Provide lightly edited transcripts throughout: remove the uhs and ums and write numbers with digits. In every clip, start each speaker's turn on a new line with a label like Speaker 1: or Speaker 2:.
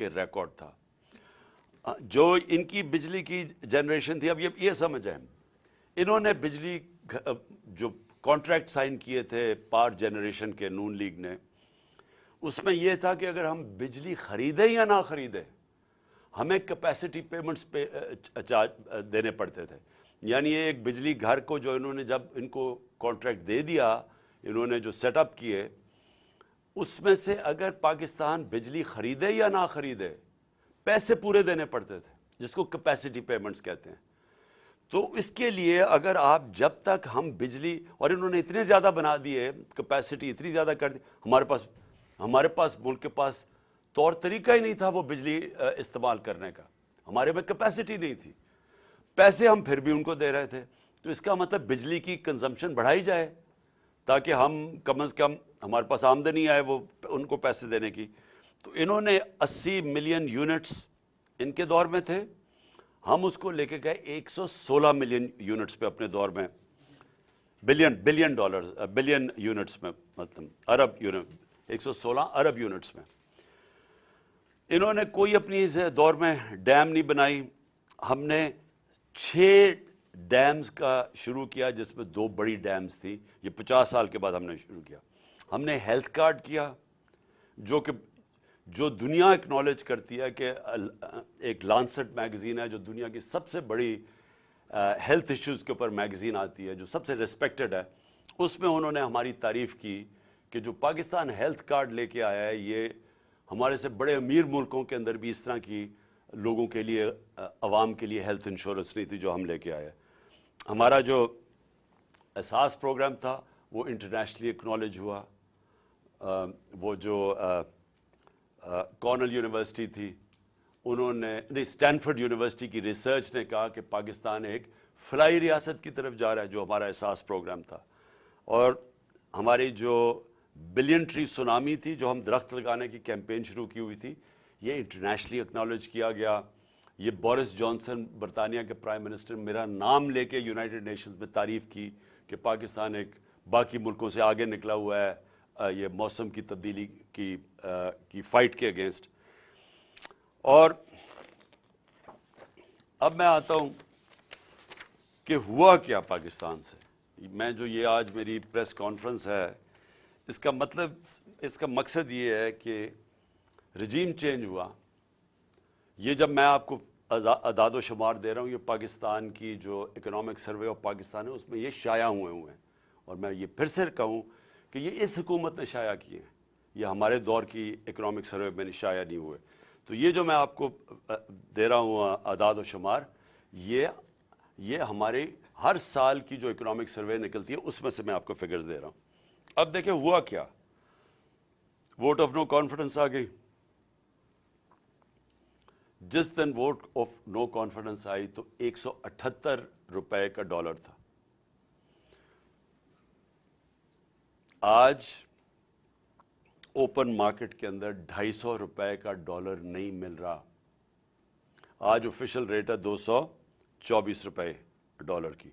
Speaker 1: یہ ریکارڈ تھا. جو ان کی بجلی کی جنریشن تھی, اب یہ سمجھیں, انہوں نے بجلی جو کانٹریکٹ سائن کیے تھے پاور جنریشن کے نون لیگ نے, اس میں یہ تھا کہ اگر ہم بجلی خریدیں یا نہ خریدیں, ہمیں کیپیسٹی پیمنٹس پہ دینے پڑتے تھے. یعنی یہ ایک بجلی گھر کو جو انہوں نے جب ان کو کانٹریکٹ دے دیا, انہوں نے جو سیٹ اپ کیے, اس میں سے اگر پاکستان بجلی خریدے یا نہ خریدے, پیسے پورے دینے پڑتے تھے, جس کو کیپیسٹی پیمنٹس کہتے ہیں. تو اس کے لیے اگر آپ جب تک ہم بجلی, اور انہوں نے اتنے زیادہ بنا دیے, کیپیسٹی اتنی زیادہ کر دی, ہمارے پاس ملک کے پاس طور طریقہ ہی نہیں تھا وہ بجلی استعمال کرنے کا. ہمارے میں کیپیسٹی نہیں تھی, پیسے ہم پھر بھی ان کو دے رہے تھے. تو اس کا مطلب بجلی کی کنزمپشن بڑھائی جائے تاکہ ہم کم از کم ہمارے پاس آمدنی آئے وہ ان کو پیسے دینے کی. تو انہوں نے 80 ملین یونٹس ان کے دور میں تھے, ہم اس کو لے کے گئے 116 ملین یونٹس پہ اپنے دور میں, بلین یونٹس میں, مطلب ارب یونٹ, 116 ارب یونٹس میں. انہوں نے کوئی اپنی دور میں ڈیم نہیں بنائی. ہم نے 6 ڈیمز کا شروع کیا, جس میں 2 بڑی ڈیمز تھیں. یہ 50 سال کے بعد ہم نے شروع کیا. ہم نے ہیلتھ کارڈ کیا, جو دنیا اکنالج کرتی ہے کہ ایک لانسٹ میگزین ہے جو دنیا کی سب سے بڑی ہیلتھ ایشوز کے اوپر میگزین آتی ہے, جو سب سے ریسپیکٹڈ ہے. اس میں انہوں نے ہماری تعریف کی کہ جو پاکستان ہیلتھ کارڈ لے کے آیا ہے, یہ ہمارے سے بڑے امیر ملکوں کے اندر بھی اس طرح کی لوگوں کے لیے, عوام کے لیے ہیلتھ انشورنس نہیں تھی جو ہم لے کے آئے. ہمارا جو اساس پروگرام تھا وہ انٹرنیشنلی اکنالج ہوا. وہ جو کارنل یونیورسٹی تھی, انہوں نے, نہیں, اسٹینفورڈ یونیورسٹی کی ریسرچ نے کہا کہ پاکستان ایک فلائی ریاست کی طرف جا رہا ہے, جو ہمارا اساس پروگرام تھا. اور ہماری جو بلین ٹری سونامی تھی, جو ہم درخت لگانے کی کیمپین شروع کی ہوئی تھی, یہ انٹرنیشنلی اکنالج کیا گیا. یہ بورس جانسن, برطانیہ کے پرائم منسٹر, میرا نام لے کے یونائٹڈ نیشنز میں تعریف کی کہ پاکستان ایک باقی ملکوں سے آگے نکلا ہوا ہے یہ موسم کی تبدیلی کی فائٹ کے اگینسٹ. اور اب میں آتا ہوں کہ ہوا کیا پاکستان سے. میں جو یہ آج میری پریس کانفرنس ہے, اس کا مطلب, اس کا مقصد یہ ہے کہ رجیم چینج ہوا. یہ جب میں آپ کو اعداد و شمار دے رہا ہوں, یہ پاکستان کی جو اکنامک سروے آف پاکستان ہے, اس میں یہ شائع ہوئے ہیں. اور میں یہ پھر سے کہوں کہ یہ اس حکومت نے شائع کیے ہیں, یہ ہمارے دور کی اکنامک سروے میں شائع نہیں ہوئے. تو یہ جو میں آپ کو دے رہا ہوں اعداد و شمار, یہ ہماری ہر سال کی جو اکنامک سروے نکلتی ہے اس میں سے میں آپ کو فگرز دے رہا ہوں. اب دیکھیں ہوا کیا. ووٹ آف نو کانفیڈنس آ گئی. جس دن ووٹ آف نو کانفیڈنس آئی تو 178 روپے کا ڈالر تھا. آج اوپن مارکیٹ کے اندر 250 روپے کا ڈالر نہیں مل رہا. آج آفیشل ریٹ ہے 224 روپے ڈالر کی.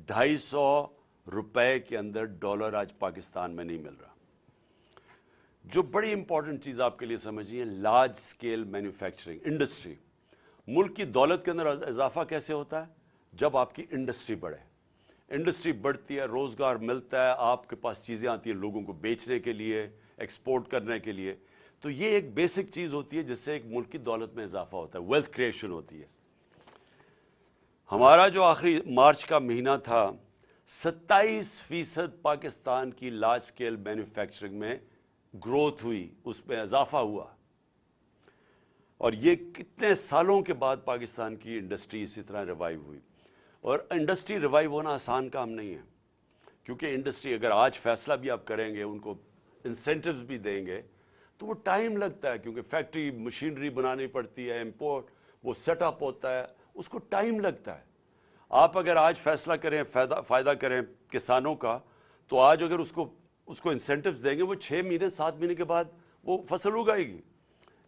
Speaker 1: 250 روپے کے اندر ڈالر آج پاکستان میں نہیں مل رہا. جو بڑی امپورٹنٹ چیز آپ کے لیے سمجھیے, لارج سکیل مینوفیکچرنگ انڈسٹری. ملک کی دولت کے اندر اضافہ کیسے ہوتا ہے؟ جب آپ کی انڈسٹری بڑھے. انڈسٹری بڑھتی ہے, روزگار ملتا ہے, آپ کے پاس چیزیں آتی ہیں لوگوں کو بیچنے کے لیے, ایکسپورٹ کرنے کے لیے. تو یہ ایک بیسک چیز ہوتی ہے جس سے ایک ملک کی دولت میں اضافہ ہوتا ہے, ویلتھ کریشن ہوتی ہے. ہمارا جو آخری مارچ کا مہینہ تھا, 27% پاکستان کی لارج سکیل مینوفیکچرنگ میں گروتھ ہوئی, اس میں اضافہ ہوا. اور یہ کتنے سالوں کے بعد پاکستان کی انڈسٹری اسی طرح ریوائیو ہوئی. اور انڈسٹری ریوائیو ہونا آسان کام نہیں ہے, کیونکہ انڈسٹری اگر آج فیصلہ بھی آپ کریں گے, ان کو انسینٹیوز بھی دیں گے, تو وہ ٹائم لگتا ہے, کیونکہ فیکٹری مشینری بنانی پڑتی ہے, امپورٹ, وہ سیٹ اپ ہوتا ہے, اس کو ٹائم لگتا ہے. آپ اگر آج فیصلہ کریں, فائدہ کریں کسانوں کا, تو آج اگر اس کو انسینٹیوز دیں گے, وہ 6 مہینے 7 مہینے کے بعد وہ فصل اگائے گی.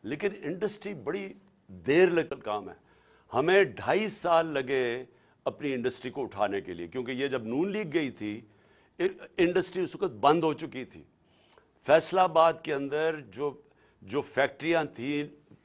Speaker 1: لیکن انڈسٹری بڑی دیر لگتا کام ہے. ہمیں 2.5 سال لگے اپنی انڈسٹری کو اٹھانے کے لیے, کیونکہ یہ جب نون لیگ گئی تھی انڈسٹری اس وقت بند ہو چکی تھی. فیصل آباد کے اندر جو فیکٹریاں تھیں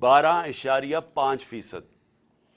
Speaker 1: 12.5%।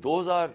Speaker 1: 2000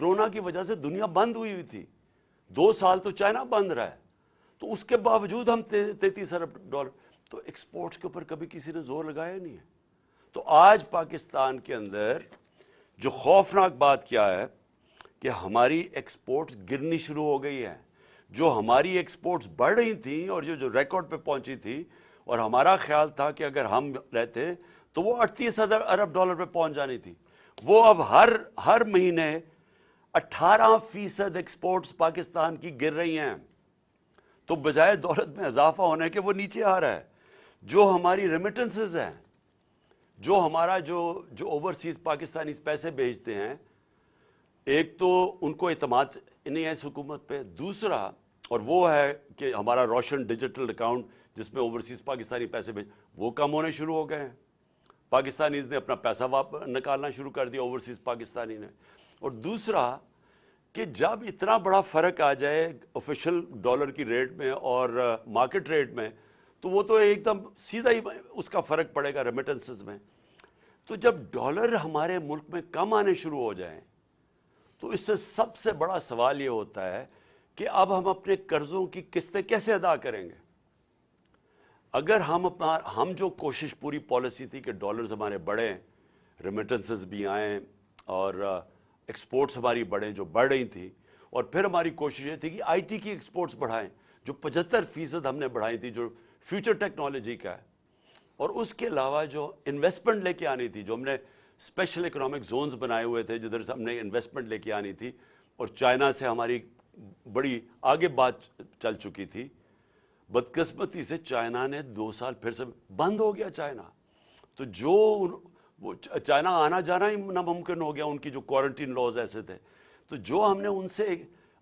Speaker 1: کورونا کی وجہ سے دنیا بند ہوئی تھی, 2 سال تو چائنا بند رہا ہے, تو اس کے باوجود ہم 33 ارب ڈالر, تو ایکسپورٹس کے اوپر کبھی کسی نے زور لگایا نہیں ہے. تو آج پاکستان کے اندر جو خوفناک بات کیا ہے کہ ہماری ایکسپورٹس گرنی شروع ہو گئی ہے. جو ہماری ایکسپورٹس بڑھ رہی تھیں اور جو ریکارڈ پہ پہنچی تھی, اور ہمارا خیال تھا کہ اگر ہم رہتے تو وہ 38 ارب ڈالر پہ پہنچ جانی تھی, وہ اب ہر مہینے 18% ایکسپورٹس پاکستان کی گر رہی ہیں. تو بجائے دولت میں اضافہ ہونے کے وہ نیچے آ رہا ہے. جو ہماری ریمیٹنسز ہیں, جو ہمارا جو اوورسیز پاکستانی پیسے بھیجتے ہیں, ایک تو ان کو اعتماد نہیں ہے اس حکومت پہ, دوسرا اور وہ ہے کہ ہمارا روشن ڈیجیٹل اکاؤنٹ جس میں اوورسیز پاکستانی پیسے وہ کم ہونے شروع ہو گئے ہیں. پاکستانیز نے اپنا پیسہ نکالنا شروع کر دیا اوورسیز پاکستانی نے. اور دوسرا کہ جب اتنا بڑا فرق آ جائے آفیشل ڈالر کی ریٹ میں اور مارکیٹ ریٹ میں, تو وہ تو ایک دم سیدھا ہی اس کا فرق پڑے گا ریمیٹنسز میں. تو جب ڈالر ہمارے ملک میں کم آنے شروع ہو جائیں تو اس سے سب سے بڑا سوال یہ ہوتا ہے کہ اب ہم اپنے قرضوں کی قسطیں کیسے ادا کریں گے. اگر ہم جو کوشش پوری پالیسی تھی کہ ڈالرز ہمارے بڑھیں, ریمیٹنسز بھی آئیں اور ایکسپورٹس ہماری بڑھیں جو بڑھ رہی تھی, اور پھر ہماری کوشش یہ تھی کہ آئی ٹی کی ایکسپورٹس بڑھائیں جو 75% ہم نے بڑھائی تھی, جو فیوچر ٹیکنالوجی کا ہے, اور اس کے علاوہ جو انویسٹمنٹ لے کے آنی تھی, جو ہم نے اسپیشل اکنامک زونز بنائے ہوئے تھے جدھر سے ہم نے انویسٹمنٹ لے کے آنی تھی, اور چائنا سے ہماری بڑی آگے بات چل چکی تھی. بدقسمتی سے چائنا نے 2 سال پھر سے بند ہو گیا چائنا, تو وہ چائنا آنا جانا ہی ناممکن ہو گیا, ان کی جو کوارنٹین لاز ایسے تھے. تو جو ہم نے ان سے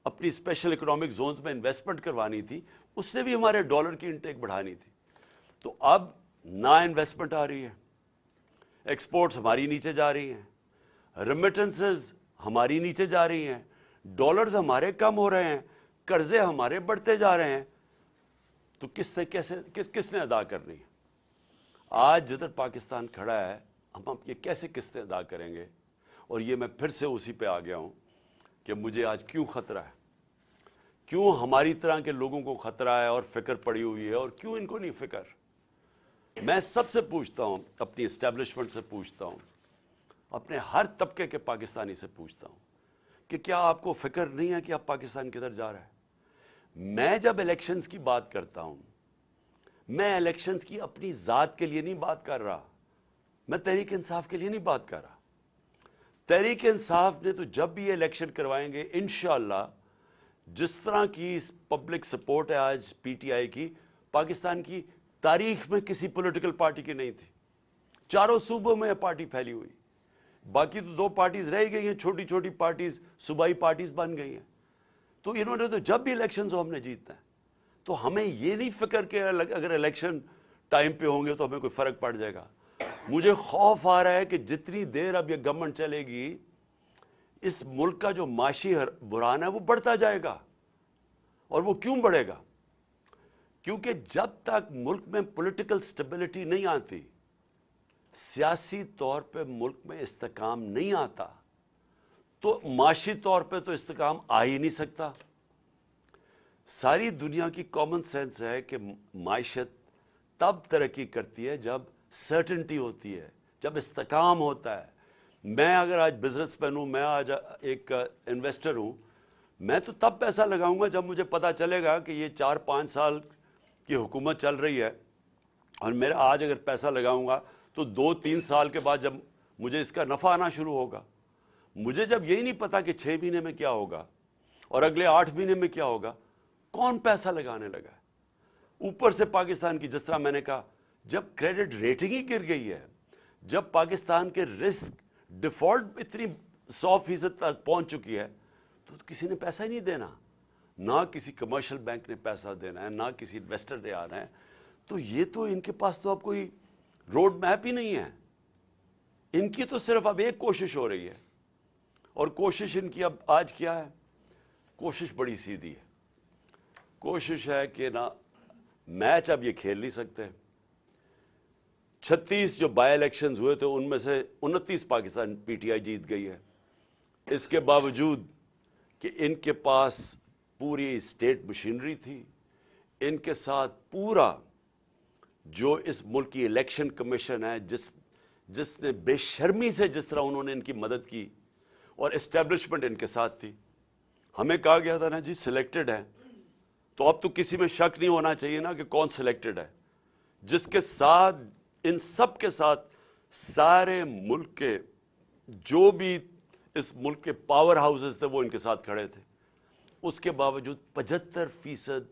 Speaker 1: اپنی اسپیشل اکنامک زونز میں انویسٹمنٹ کروانی تھی, اس سے بھی ہمارے ڈالر کی انٹیک بڑھانی تھی. تو اب نہ انویسٹمنٹ آ رہی ہے, ایکسپورٹس ہماری نیچے جا رہی ہیں, ریمیٹنسز ہماری نیچے جا رہی ہیں, ڈالرز ہمارے کم ہو رہے ہیں, قرضے ہمارے بڑھتے جا رہے ہیں, تو کس نے ادا کرنی ہے. آج جدھر پاکستان کھڑا ہے, ہم یہ کیسے قسطیں ادا کریں گے. اور یہ میں پھر سے اسی پہ آ گیا ہوں کہ مجھے آج کیوں خطرہ ہے, کیوں ہماری طرح کے لوگوں کو خطرہ ہے اور فکر پڑی ہوئی ہے, اور کیوں ان کو نہیں فکر. میں سب سے پوچھتا ہوں, اپنی اسٹیبلشمنٹ سے پوچھتا ہوں, اپنے ہر طبقے کے پاکستانی سے پوچھتا ہوں کہ کیا آپ کو فکر نہیں ہے کہ آپ پاکستان کدھر جا رہا ہے. میں جب الیکشنز کی بات کرتا ہوں, میں الیکشنز کی اپنی ذات کے لیے نہیں بات کر رہا, میں تحریک انصاف کے لیے نہیں بات کر رہا. تحریک انصاف نے تو جب بھی یہ الیکشن کروائیں گے انشاءاللہ, جس طرح کی پبلک سپورٹ ہے آج پی ٹی آئی کی, پاکستان کی تاریخ میں کسی پولیٹیکل پارٹی کی نہیں تھی. 4 صوبوں میں پارٹی پھیلی ہوئی, باقی تو 2 پارٹیز رہ گئی ہیں, چھوٹی چھوٹی پارٹیز, صوبائی پارٹیز بن گئی ہیں. تو انہوں نے تو جب بھی الیکشنز ہو ہم نے جیتنا ہے. تو ہمیں یہ نہیں فکر کہ اگر الیکشن ٹائم پہ ہوں گے تو ہمیں کوئی فرق پڑ جائے گا. مجھے خوف آ رہا ہے کہ جتنی دیر اب یہ گورنمنٹ چلے گی, اس ملک کا جو معاشی بحران ہے وہ بڑھتا جائے گا. اور وہ کیوں بڑھے گا؟ کیونکہ جب تک ملک میں پولیٹیکل سٹیبلٹی نہیں آتی, سیاسی طور پہ ملک میں استحکام نہیں آتا, تو معاشی طور پہ تو استحکام آ ہی نہیں سکتا. ساری دنیا کی کامن سینس ہے کہ معیشت تب ترقی کرتی ہے جب سرٹنٹی ہوتی ہے, جب استحکام ہوتا ہے. میں اگر آج بزنس مین ہوں, میں آج ایک انویسٹر ہوں, میں تو تب پیسہ لگاؤں گا جب مجھے پتا چلے گا کہ یہ 4-5 سال کی حکومت چل رہی ہے, اور میرا آج اگر پیسہ لگاؤں گا تو 2-3 سال کے بعد جب مجھے اس کا نفع آنا شروع ہوگا. مجھے جب یہی نہیں پتا کہ 6 مہینے میں کیا ہوگا اور اگلے 8 مہینے میں کیا ہوگا, کون پیسہ لگانے لگا ہے. اوپر سے پاکستان کی, جس طرح میں نے کہا, جب کریڈٹ ریٹنگ ہی گر گئی ہے, جب پاکستان کے رسک ڈیفالٹ اتنی 100% تک پہنچ چکی ہے, تو کسی نے پیسہ ہی نہیں دینا. نہ کسی کمرشل بینک نے پیسہ دینا ہے, نہ کسی انویسٹر نے آنا ہے. تو یہ تو ان کے پاس تو اب کوئی روڈ میپ ہی نہیں ہے. ان کی تو صرف اب ایک کوشش ہو رہی ہے, اور کوشش ان کی اب آج کیا ہے؟ کوشش بڑی سیدھی ہے. کوشش ہے کہ نا میچ اب یہ کھیل نہیں سکتے. 36 جو بائی الیکشنز ہوئے تھے ان میں سے 29 پاکستان پی ٹی آئی جیت گئی ہے. اس کے باوجود کہ ان کے پاس پوری اسٹیٹ مشینری تھی، ان کے ساتھ پورا جو اس ملک کی الیکشن کمیشن ہے، جس نے بے شرمی سے جس طرح انہوں نے ان کی مدد کی، اور اسٹیبلشمنٹ ان کے ساتھ تھی. ہمیں کہا گیا تھا نا جی سلیکٹڈ ہے، تو اب تو کسی میں شک نہیں ہونا چاہیے نا کہ کون سلیکٹڈ ہے. جس کے ساتھ ان سب کے ساتھ سارے ملک کے جو بھی اس ملک کے پاور ہاؤسز تھے وہ ان کے ساتھ کھڑے تھے. اس کے باوجود 75%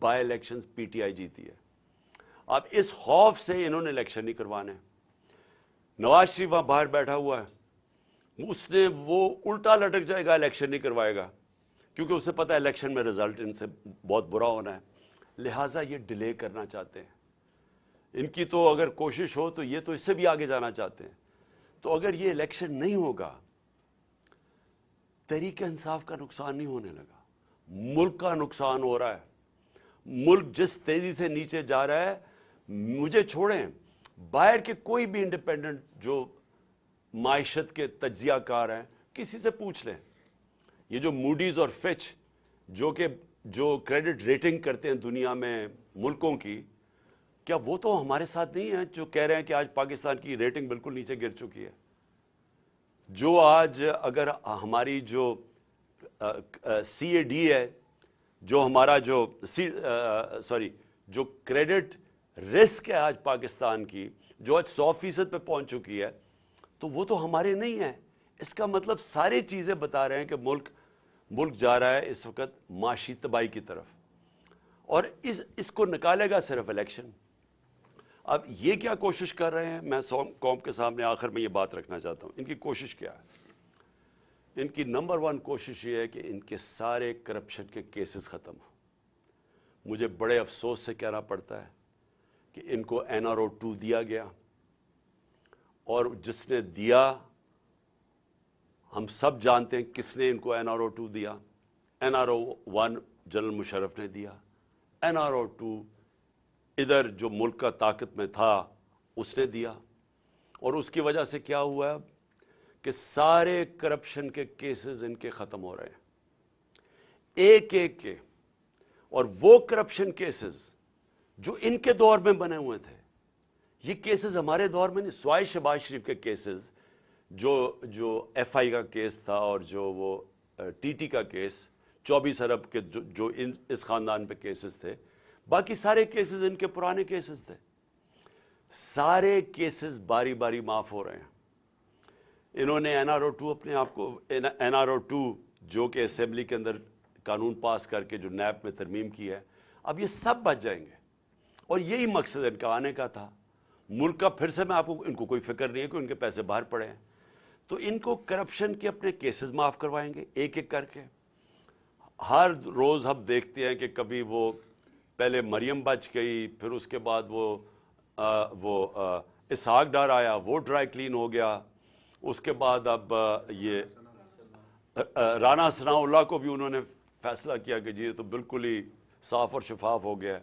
Speaker 1: by elections P T I جیتی ہے. اب اس خوف سے انہوں نے الیکشن نہیں کروانے. نواز شریف وہاں باہر بیٹھا ہوا ہے، اس نے وہ الٹا لٹک جائے گا، الیکشن نہیں کروائے گا، کیونکہ اسے پتا ہے الیکشن میں رزلٹ ان سے بہت برا ہونا ہے. لہٰذا یہ ڈیلے کرنا چاہتے ہیں. ان کی تو اگر کوشش ہو تو یہ تو اس سے بھی آگے جانا چاہتے ہیں. تو اگر یہ الیکشن نہیں ہوگا، تحریک انصاف کا نقصان نہیں ہونے لگا، ملک کا نقصان ہو رہا ہے. ملک جس تیزی سے نیچے جا رہا ہے، مجھے چھوڑیں، باہر کے کوئی بھی انڈیپینڈنٹ جو معیشت کے تجزیہ کار ہیں کسی سے پوچھ لیں. یہ جو موڈیز اور فچ جو کریڈٹ ریٹنگ کرتے ہیں دنیا میں ملکوں کی، کیا وہ تو ہمارے ساتھ نہیں ہیں جو کہہ رہے ہیں کہ آج پاکستان کی ریٹنگ بالکل نیچے گر چکی ہے؟ جو آج اگر ہماری جو سی اے ڈی ہے، جو ہمارا جو جو کریڈٹ رسک ہے آج پاکستان کی، جو آج 100% پہ پہنچ چکی ہے، تو وہ تو ہمارے نہیں ہے. اس کا مطلب ساری چیزیں بتا رہے ہیں کہ ملک جا رہا ہے اس وقت معاشی تباہی کی طرف، اور اس کو نکالے گا صرف الیکشن. اب یہ کیا کوشش کر رہے ہیں، میں قوم کے سامنے آخر میں یہ بات رکھنا چاہتا ہوں. ان کی کوشش کیا ہے؟ ان کی نمبر 1 کوشش یہ ہے کہ ان کے سارے کرپشن کے کیسز ختم ہوں. مجھے بڑے افسوس سے کہنا پڑتا ہے کہ ان کو NRO 2 دیا گیا، اور جس نے دیا ہم سب جانتے ہیں کس نے ان کو NRO 2 دیا. NRO 1 جنرل مشرف نے دیا. NRO 2 ادھر جو ملک کا طاقت میں تھا اس نے دیا. اور اس کی وجہ سے کیا ہوا ہے کہ سارے کرپشن کے کیسز ان کے ختم ہو رہے ہیں ایک ایک کے. اور وہ کرپشن کیسز جو ان کے دور میں بنے ہوئے تھے، یہ کیسز ہمارے دور میں نہیں. سوائے شہباز شریف کے کیسز، جو FI کا کیس تھا، اور جو وہ TT کا کیس 24 ارب کے جو اس خاندان پہ کیسز تھے، باقی سارے کیسز ان کے پرانے کیسز تھے. سارے کیسز باری باری معاف ہو رہے ہیں. انہوں نے NRO 2 اپنے آپ کو NRO 2 جو کہ اسمبلی کے اندر قانون پاس کر کے جو نیب میں ترمیم کی ہے، اب یہ سب بچ جائیں گے. اور یہی مقصد ان کا آنے کا تھا. ملک کا پھر سے میں آپ کو، ان کو کوئی فکر نہیں ہے کہ ان کے پیسے باہر پڑے ہیں، تو ان کو کرپشن کے اپنے کیسز معاف کروائیں گے ایک ایک کر کے. ہر روز ہم دیکھتے ہیں کہ کبھی وہ پہلے مریم بچ گئی، پھر اس کے بعد وہ اسحاق ڈار آیا، وہ ڈرائی کلین ہو گیا. اس کے بعد اب یہ رانا ثناء اللہ کو بھی انہوں نے فیصلہ کیا کہ جی یہ تو بالکل ہی صاف اور شفاف ہو گیا.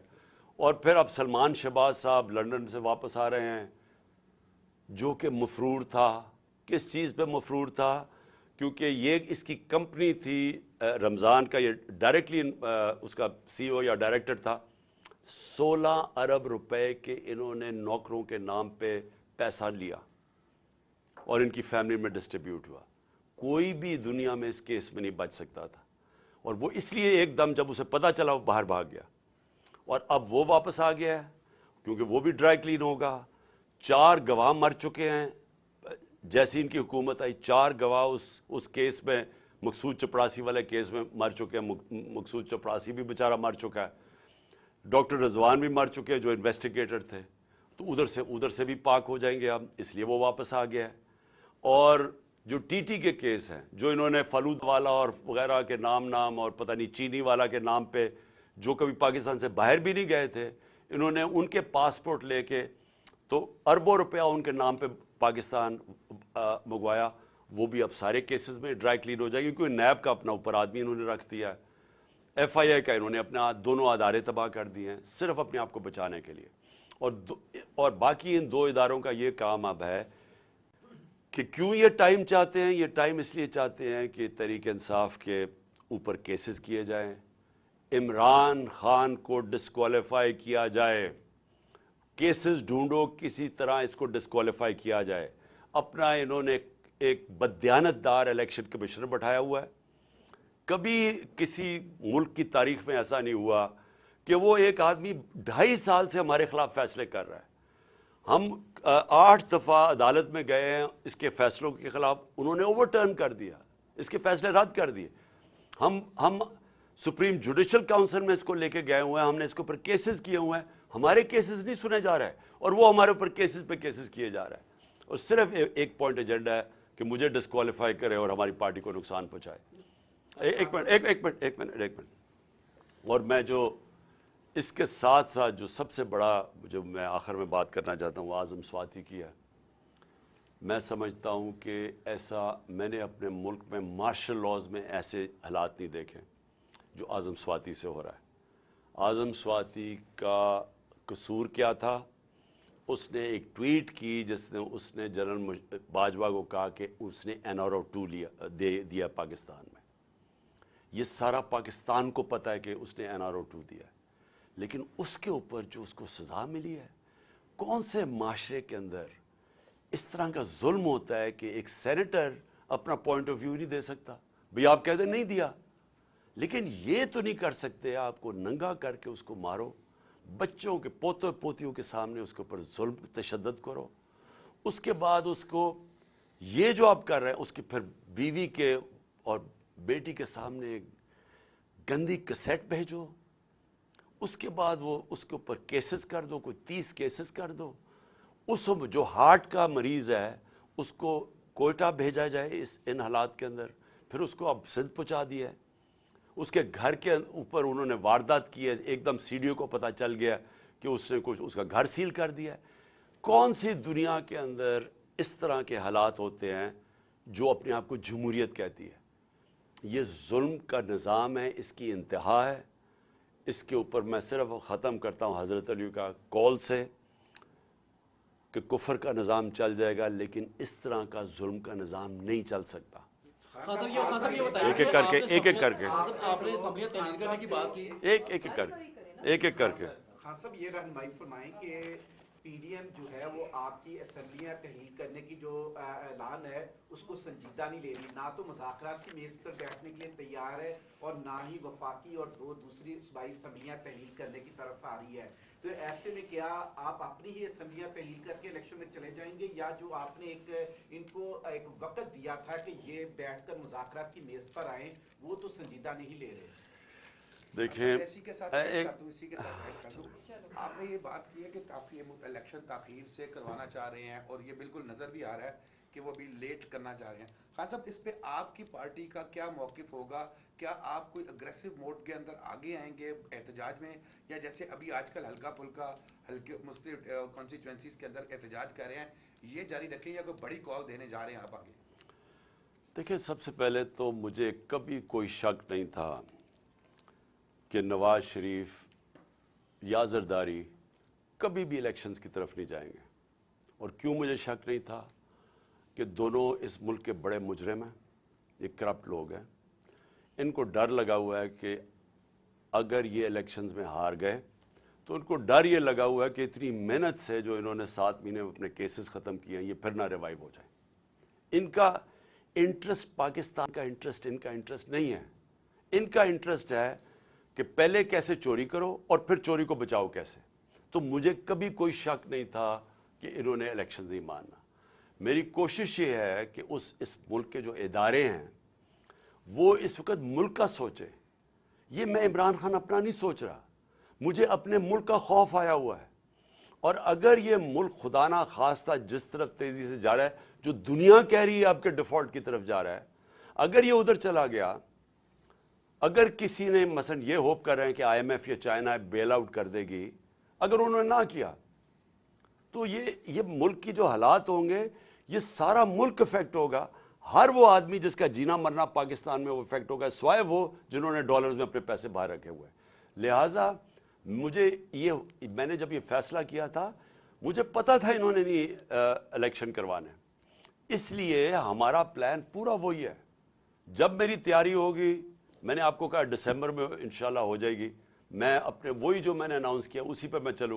Speaker 1: اور پھر اب سلمان شہباز صاحب لندن سے واپس آ رہے ہیں، جو کہ مفرور تھا. کس چیز پہ مفرور تھا؟ کیونکہ یہ اس کی کمپنی تھی رمضان کا، یہ ڈائریکٹلی اس کا CEO یا ڈائریکٹر تھا. 16 ارب روپے کے انہوں نے نوکروں کے نام پہ پیسہ لیا اور ان کی فیملی میں ڈسٹریبیوٹ ہوا. کوئی بھی دنیا میں اس کیس میں نہیں بچ سکتا تھا، اور وہ اس لیے ایک دم جب اسے پتا چلا وہ باہر بھاگ گیا. اور اب وہ واپس آ گیا ہے کیونکہ وہ بھی ڈرائی کلین ہوگا. 4 گواہ مر چکے ہیں جیسی ان کی حکومت آئی. 4 گواہ اس کیس میں، مقصود چپڑاسی والے کیس میں مر چکے ہیں. مقصود چپڑاسی بھی بیچارہ مر چکا ہے. ڈاکٹر رضوان بھی مر چکے ہیں جو انویسٹیگیٹر تھے. تو ادھر سے بھی پاک ہو جائیں گے اب، اس لیے وہ واپس آ گیا ہے. اور جو TT کے کیس ہیں، جو انہوں نے فلود والا اور وغیرہ کے نام اور پتہ نہیں چینی والا کے نام پہ، جو کبھی پاکستان سے باہر بھی نہیں گئے تھے، انہوں نے ان کے پاسپورٹ لے کے تو اربوں روپیہ ان کے نام پہ پاکستان منگوایا. وہ بھی اب سارے کیسز میں ڈرائی کلین ہو جائے گی، کیونکہ نیب کا اپنا اوپر آدمی انہوں نے رکھ دیا ہے. FIA کا انہوں نے اپنے دونوں ادارے تباہ کر دیے ہیں صرف اپنے آپ کو بچانے کے لیے. اور باقی ان 2 اداروں کا یہ کام اب ہے کہ کیوں یہ ٹائم چاہتے ہیں؟ یہ ٹائم اس لیے چاہتے ہیں کہ تحریک انصاف کے اوپر کیسز کیے جائیں، عمران خان کو ڈسکوالیفائی کیا جائے، کیسز ڈھونڈو کسی طرح اس کو ڈسکوالیفائی کیا جائے۔ اپنا انہوں نے ایک بددیانت دار الیکشن کمشنر بٹھایا ہوا ہے۔ کبھی کسی ملک کی تاریخ میں ایسا نہیں ہوا کہ وہ ایک آدمی 2.5 سال سے ہمارے خلاف فیصلے کر رہا ہے۔ ہم 8 دفعہ عدالت میں گئے ہیں اس کے فیصلوں کے خلاف، انہوں نے اوور ٹرن کر دیا، اس کے فیصلے رد کر دیے۔ ہم سپریم جوڈیشل کاؤنسل میں اس کو لے کے گئے ہوئے ہیں، ہم نے اس کے اوپر کیسز کیے ہوئے ہیں، ہمارے کیسز نہیں سنے جا رہے ہیں اور وہ ہمارے اوپر کیسز پہ کیسز کیے جا رہے ہیں، اور صرف ایک پوائنٹ ایجنڈا ہے کہ مجھے ڈسکوالیفائی کرے اور ہماری پارٹی کو نقصان پہنچائے۔ ایک منٹ اور میں جو اس کے ساتھ ساتھ جو سب سے بڑا جو میں آخر میں بات کرنا چاہتا ہوں وہ اعظم سواتی کی ہے۔ میں سمجھتا ہوں کہ ایسا میں نے اپنے ملک میں مارشل لاز میں ایسے حالات نہیں دیکھے جو اعظم سواتی سے ہو رہا ہے۔ اعظم سواتی کا قصور کیا تھا؟ اس نے ایک ٹویٹ کی جس نے اس نے جنرل باجوہ کو کہا کہ اس نے NRO2 دیا پاکستان میں۔ یہ سارا پاکستان کو پتا ہے کہ اس نے NRO2 دیا ہے، لیکن اس کے اوپر جو اس کو سزا ملی ہے، کون سے معاشرے کے اندر اس طرح کا ظلم ہوتا ہے کہ ایک سینیٹر اپنا پوائنٹ آف ویو نہیں دے سکتا؟ بھئی آپ کہتے ہیں نہیں دیا، لیکن یہ تو نہیں کر سکتے آپ کو ننگا کر کے اس کو مارو، بچوں کے پوتوں پوتیوں کے سامنے اس کے اوپر ظلم تشدد کرو، اس کے بعد اس کو یہ جو آپ کر رہے ہیں اس کی پھر بیوی کے اور بیٹی کے سامنے گندی کیسٹ بھیجو، اس کے بعد وہ اس کے اوپر کیسز کر دو، کوئی 30 کیسز کر دو، اس جو ہارٹ کا مریض ہے اس کو کوئٹہ بھیجا جائے ان حالات کے اندر، پھر اس کو اب سندھ پہنچا دیا ہے، اس کے گھر کے اوپر انہوں نے واردات کی ہے، ایک دم CDO کو پتہ چل گیا کہ اس نے کچھ اس کا گھر سیل کر دیا ہے۔ کون سی دنیا کے اندر اس طرح کے حالات ہوتے ہیں جو اپنے آپ کو جمہوریت کہتی ہے؟ یہ ظلم کا نظام ہے، اس کی انتہا ہے۔ اس کے اوپر میں صرف ختم کرتا ہوں حضرت علی کا قول سے کہ کفر کا نظام چل جائے گا لیکن اس طرح کا ظلم کا نظام نہیں چل سکتا۔ ایک ایک کر کے
Speaker 2: آپ نے اسمبلیاں تحلیل کرنے کی بات کی،
Speaker 1: ایک کر کے
Speaker 3: خان صاحب یہ رہنمائی فرمائیں کہ PDM جو ہے وہ آپ کی اسمبلیاں تحلیل کرنے کی جو اعلان ہے اس کو سنجیدہ نہیں لے رہی، نہ تو مذاکرات کی میز پر بیٹھنے کے لیے تیار ہے اور نہ ہی وفاقی اور دوسری صوبائی اسمبلیاں تحلیل کرنے کی طرف آ رہی ہے۔ تو ایسے میں کیا آپ اپنی ہی اسمبلیاں تحلیل کر کے الیکشن میں چلے جائیں گے، یا جو آپ نے ان کو ایک وقت دیا تھا کہ یہ بیٹھ کر مذاکرات کی میز پر آئیں وہ تو سنجیدہ نہیں لے رہے؟
Speaker 1: دیکھیں
Speaker 4: اسی کے ساتھ آپ نے یہ بات کی ہے کہ کافی الیکشن تاخیر سے کروانا چاہ رہے ہیں اور یہ بالکل نظر بھی آ رہا ہے کہ وہ بھی لیٹ کرنا چاہ رہے ہیں۔ خان صاحب اس پہ آپ کی پارٹی کا کیا موقف ہوگا؟ کیا آپ کوئی اگریسو موڈ کے اندر آگے آئیں گے احتجاج میں، یا جیسے ابھی آج کل ہلکا پھلکا ہلکے مختلف کانسٹیچوئنسیز کے اندر احتجاج کر رہے ہیں، یہ جاری رکھیں یا کوئی بڑی کال دینے جا رہے ہیں آپ آگے؟
Speaker 1: دیکھیں، سب سے پہلے تو مجھے کبھی کوئی شک نہیں تھا کہ نواز شریف یا زرداری کبھی بھی الیکشنز کی طرف نہیں جائیں گے۔ اور کیوں مجھے شک نہیں تھا؟ کہ دونوں اس ملک کے بڑے مجرم ہیں، یہ کرپٹ لوگ ہیں، ان کو ڈر لگا ہوا ہے کہ اگر یہ الیکشنز میں ہار گئے تو ان کو ڈر یہ لگا ہوا ہے کہ اتنی محنت سے جو انہوں نے 7 مہینے میں اپنے کیسز ختم کیے ہیں یہ پھر نہ ریوائیو ہو جائیں۔ ان کا انٹرسٹ پاکستان کا انٹرسٹ ان کا انٹرسٹ نہیں ہے، ان کا انٹرسٹ ہے کہ پہلے کیسے چوری کرو اور پھر چوری کو بچاؤ کیسے۔ تو مجھے کبھی کوئی شک نہیں تھا کہ انہوں نے الیکشن نہیں ماننا۔ میری کوشش یہ ہے کہ اس ملک کے جو ادارے ہیں وہ اس وقت ملک کا سوچے۔ یہ میں عمران خان اپنا نہیں سوچ رہا، مجھے اپنے ملک کا خوف آیا ہوا ہے، اور اگر یہ ملک خدا نہ خواستہ جس طرف تیزی سے جا رہا ہے، جو دنیا کہہ رہی ہے آپ کے ڈیفالٹ کی طرف جا رہا ہے، اگر یہ ادھر چلا گیا، اگر کسی نے مثلا یہ ہوپ کر رہے ہیں کہ IMF یا چائنا بیل آؤٹ کر دے گی، اگر انہوں نے نہ کیا تو یہ ملک کی جو حالات ہوں گے یہ سارا ملک افیکٹ ہوگا۔ ہر وہ آدمی جس کا جینا مرنا پاکستان میں وہ افیکٹ ہوگا، سوائے وہ جنہوں نے ڈالرز میں اپنے پیسے باہر رکھے ہوئے ہیں۔ لہٰذا میں نے جب یہ فیصلہ کیا تھا مجھے پتا تھا انہوں نے نہیں الیکشن کروانے، اس لیے ہمارا پلان پورا وہی ہے. جب میری تیاری ہوگی، میں نے آپ کو کہا دسمبر میں انشاءاللہ ہو جائے گی، میں اپنے وہی جو میں نے اناؤنس کیا اسی پہ میں چلوں گا.